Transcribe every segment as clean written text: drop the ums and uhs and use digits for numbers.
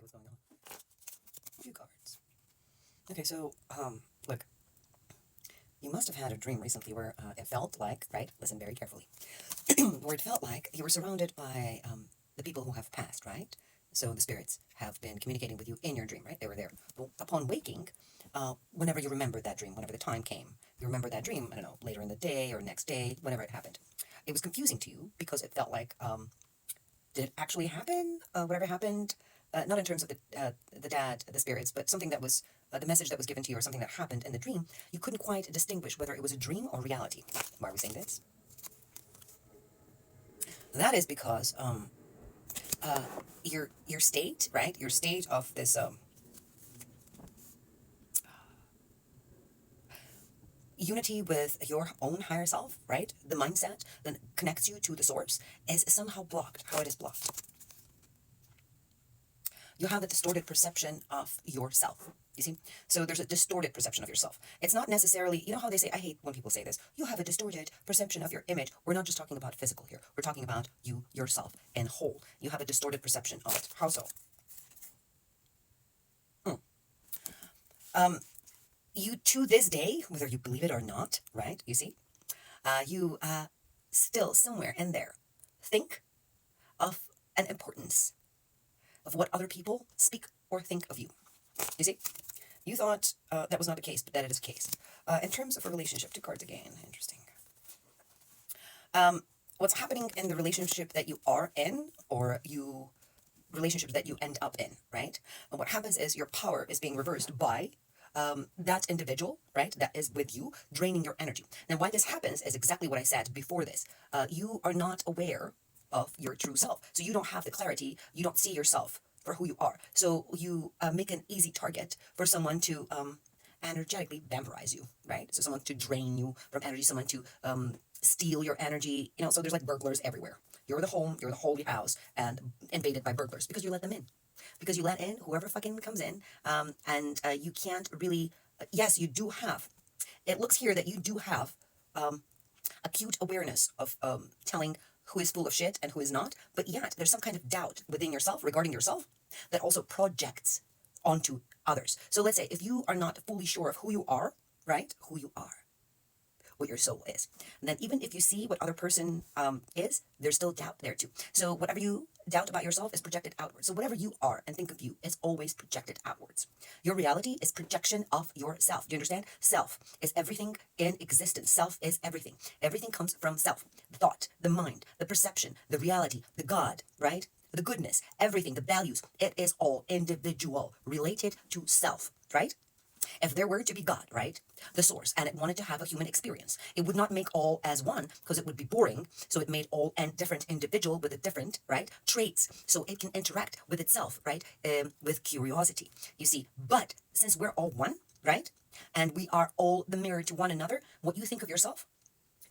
see what's going on. Few cards. Okay, so, look, you must have had a dream recently where it felt like, right, listen very carefully, where it felt like you were surrounded by the people who have passed, right? So the spirits have been communicating with you in your dream, right? They were there. But upon waking, whenever you remembered that dream, whenever the time came, you remember that dream, I don't know, later in the day or next day, whenever it happened. It was confusing to you because it felt like, did it actually happen? Whatever happened, not in terms of the dad, the spirits, but something that was the message that was given to you or something that happened in the dream, you couldn't quite distinguish whether it was a dream or reality. Why are we saying this? That is because your state, right? Your state of this unity with your own higher self, right? The mindset that connects you to the source is somehow blocked. How it is blocked? You have a distorted perception of yourself. You see? So there's a distorted perception of yourself. It's not necessarily, you know how they say, I hate when people say this, you have a distorted perception of your image. We're not just talking about physical here. We're talking about you, yourself, in whole. You have a distorted perception of it. How so? You, to this day, whether you believe it or not, right? You see? You still, somewhere in there, think of an importance of what other people speak or think of you. You see? You thought that was not the case, but that it is the case. In terms of a relationship, two cards again. Interesting. What's happening in the relationship that you are in, or relationships that you end up in, right? And what happens is your power is being reversed by that individual, right? That is with you, draining your energy. Now, why this happens is exactly what I said before this. You are not aware of your true self. So you don't have the clarity. You don't see yourself for who you are. So you make an easy target for someone to energetically vampirize you, right? So someone to drain you from energy, someone to steal your energy. You know, so there's like burglars everywhere. You're the home, you're the holy house, and invaded by burglars because you let them in. Because you let in whoever fucking comes in, and you can't really. Yes, you do have. It looks here that you do have acute awareness of telling who is full of shit and who is not, but yet there's some kind of doubt within yourself regarding yourself that also projects onto others. So let's say if you are not fully sure of who you are, right? Who you are, what your soul is. And then even if you see what other person is, there's still doubt there too. So whatever you doubt about yourself is projected outwards. So whatever you are and think of you is always projected outwards. Your reality is projection of yourself. Do you understand? Self is everything in existence. Self is everything. Everything comes from self. The thought, the mind, the perception, the reality, the God, right? The goodness, everything, the values, it is all individual, related to self, right? If there were to be God, right, the source, and it wanted to have a human experience, it would not make all as one because it would be boring. So it made all and different individual with a different, right, traits. So it can interact with itself, right, with curiosity. You see, but since we're all one, right, and we are all the mirror to one another, what you think of yourself,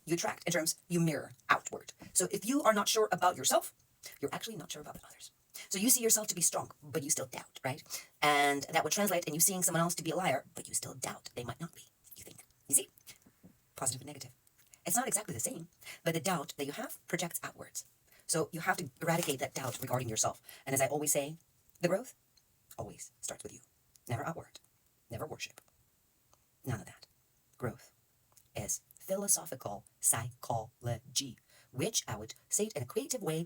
you attract in terms you mirror outward. So if you are not sure about yourself, you're actually not sure about others. So you see yourself to be strong, but you still doubt, right? And that would translate in you seeing someone else to be a liar, but you still doubt they might not be, you think. You see? Positive and negative. It's not exactly the same, but the doubt that you have projects outwards. So you have to eradicate that doubt regarding yourself. And as I always say, the growth always starts with you. Never outward. Never worship. None of that. Growth is philosophical psychology, which I would say it in a creative way,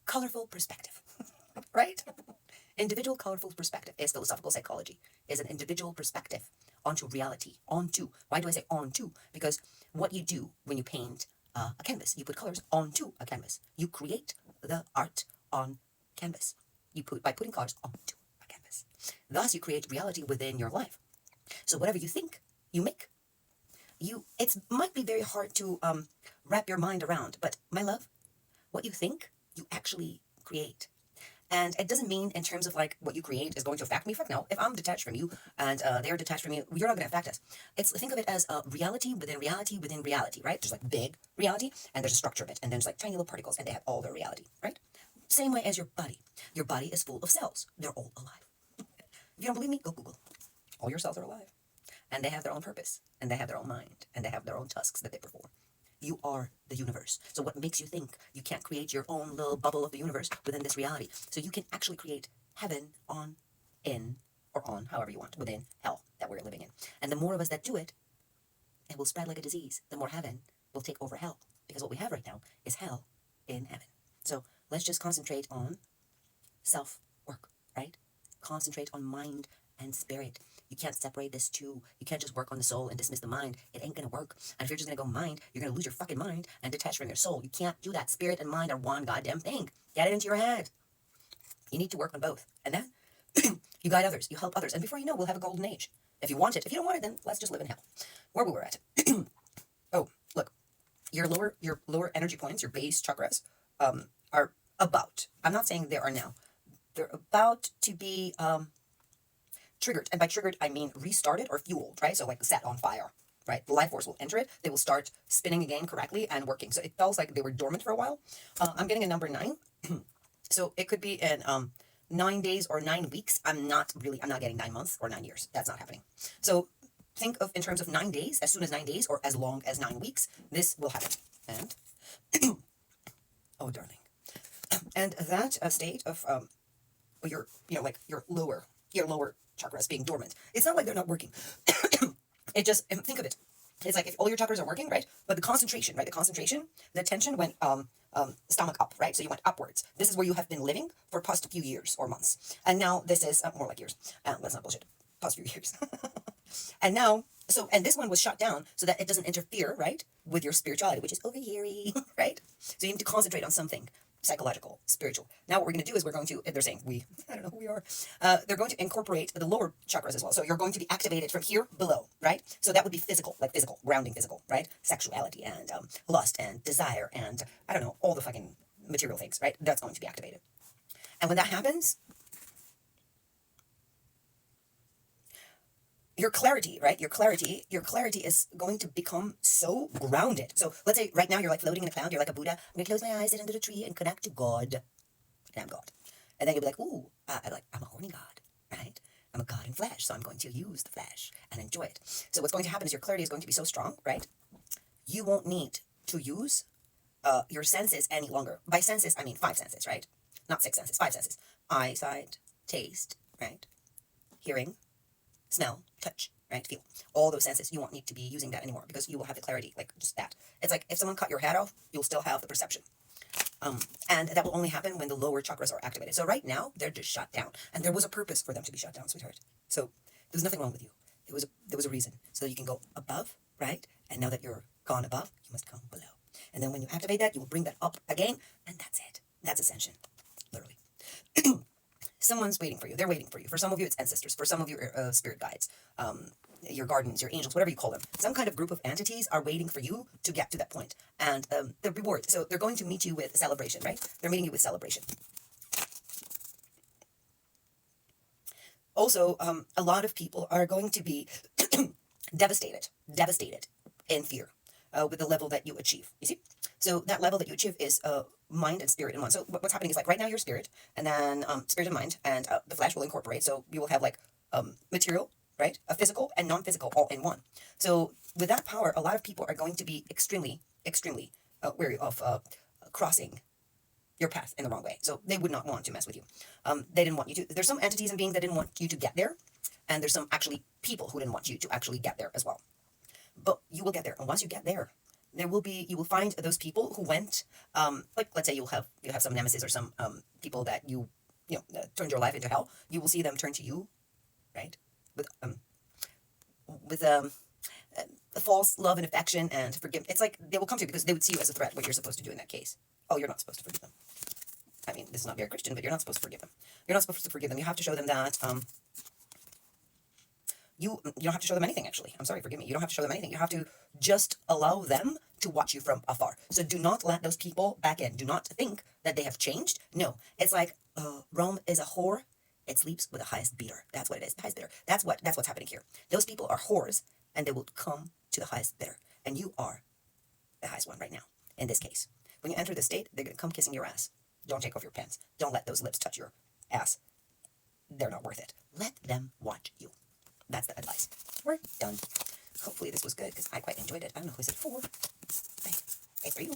colorful perspective, right? Individual colorful perspective is philosophical psychology, is an individual perspective onto reality, onto. Why do I say onto? Because what you do when you paint a canvas, you put colors onto a canvas. You create the art on canvas. By putting colors onto a canvas. Thus, you create reality within your life. So whatever you think, you make. It might be very hard to wrap your mind around, but my love, what you think, you actually create. And it doesn't mean in terms of like what you create is going to affect me. Fuck no. If I'm detached from you and they're detached from you, you're not going to affect us. Think of it as a reality within reality within reality, right? There's like big reality and there's a structure of it. And then there's like tiny little particles and they have all their reality, right? Same way as your body. Your body is full of cells. They're all alive. If you don't believe me, go Google. All your cells are alive. And they have their own purpose. And they have their own mind. And they have their own tasks that they perform. You are the universe. So what makes you think you can't create your own little bubble of the universe within this reality? So you can actually create heaven on, in, or on, however you want, within hell that we're living in. And the more of us that do it, it will spread like a disease. The more heaven will take over hell. Because what we have right now is hell in heaven. So let's just concentrate on self-work, right? Concentrate on mind and spirit. You can't separate this two. You can't just work on the soul and dismiss the mind. It ain't gonna work. And if you're just gonna go mind, you're gonna lose your fucking mind and detach from your soul. You can't do that. Spirit and mind are one goddamn thing. Get it into your head. You need to work on both. And then you guide others. You help others. And before you know, we'll have a golden age. If you want it. If you don't want it, then let's just live in hell. Where we were at. Oh, look. Your lower energy points, your base chakras, are about. I'm not saying they are now. They're about to be triggered. And by triggered, I mean restarted or fueled, right? So like set on fire, right? The life force will enter it. They will start spinning again correctly and working. So it feels like they were dormant for a while. I'm getting a number 9. So it could be in 9 days or 9 weeks. I'm not getting 9 months or 9 years. That's not happening. So think of in terms of 9 days, as soon as 9 days or as long as 9 weeks, this will happen. And, oh darling. And that state of your lower chakras being dormant. It's not like they're not working. It just, think of it. It's like if all your chakras are working, right? But the concentration, right? The attention went stomach up, right? So you went upwards. This is where you have been living for past few years or months. And now this is more like years. Let's not bullshit. Past few years. And now, and this one was shut down so that it doesn't interfere, right? With your spirituality, which is over here, right? So you need to concentrate on something psychological, spiritual. Now what we're going to do is they're saying I don't know who we are. They're going to incorporate the lower chakras as well. So you're going to be activated from here below, right? So that would be physical, like physical, grounding physical, right? Sexuality and lust and desire and I don't know, all the fucking material things, right? That's going to be activated. And when that happens, your clarity, right? Your clarity is going to become so grounded. So let's say right now you're like floating in a cloud. You're like a Buddha. I'm going to close my eyes, sit under the tree and connect to God. And I'm God. And then you'll be like, ooh, I'm a horny God, right? I'm a God in flesh. So I'm going to use the flesh and enjoy it. So what's going to happen is your clarity is going to be so strong, right? You won't need to use your senses any longer. By senses, I mean 5 senses, right? Not 6 senses, 5 senses. Eyesight, taste, right? Hearing, smell, touch, right? Feel. All those senses. You won't need to be using that anymore because you will have the clarity, like just that. It's like if someone cut your head off, you'll still have the perception. And that will only happen when the lower chakras are activated. So right now, they're just shut down. And there was a purpose for them to be shut down, sweetheart. So there's nothing wrong with you. There was a reason. So that you can go above, right? And now that you're gone above, you must come below. And then when you activate that, you will bring that up again. And that's it. That's ascension. Literally. Someone's waiting for you. They're waiting for you. For some of you, it's ancestors. For some of you, spirit guides, your guardians, your angels, whatever you call them. Some kind of group of entities are waiting for you to get to that point. And the reward. So they're going to meet you with a celebration, right? They're meeting you with celebration. Also, a lot of people are going to be devastated in fear with the level that you achieve. You see? So that level that you achieve is mind and spirit in one. So what's happening is like right now you're spirit, and then spirit and mind, and the flesh will incorporate. So you will have like material, right? A physical and non-physical all in one. So with that power, a lot of people are going to be extremely wary of crossing your path in the wrong way. So they would not want to mess with you. They didn't want you to. There's some entities and beings that didn't want you to get there, and there's some actually people who didn't want you to actually get there as well. But you will get there, and once you get there, you will find those people who went, like let's say you have some nemesis or some people that you turned your life into hell. You will see them turn to you, right, with a false love and affection and forgiveness. It's like they will come to you because they would see you as a threat. What you're supposed to do in that case? Oh, you're not supposed to forgive them. I mean, this is not very Christian, but you're not supposed to forgive them. You're not supposed to forgive them. You have to show them that. You don't have to show them anything, actually. I'm sorry, forgive me. You don't have to show them anything. You have to just allow them to watch you from afar. So do not let those people back in. Do not think that they have changed. No. It's like Rome is a whore. It sleeps with the highest bidder. That's what it is, the highest bidder. That's what's happening here. Those people are whores, and they will come to the highest bidder. And you are the highest one right now, in this case. When you enter the state, they're going to come kissing your ass. Don't take off your pants. Don't let those lips touch your ass. They're not worth it. Let them watch you. That's the advice. We're done. Hopefully this was good because I quite enjoyed it. I don't know who is it for. Bye. It's for you.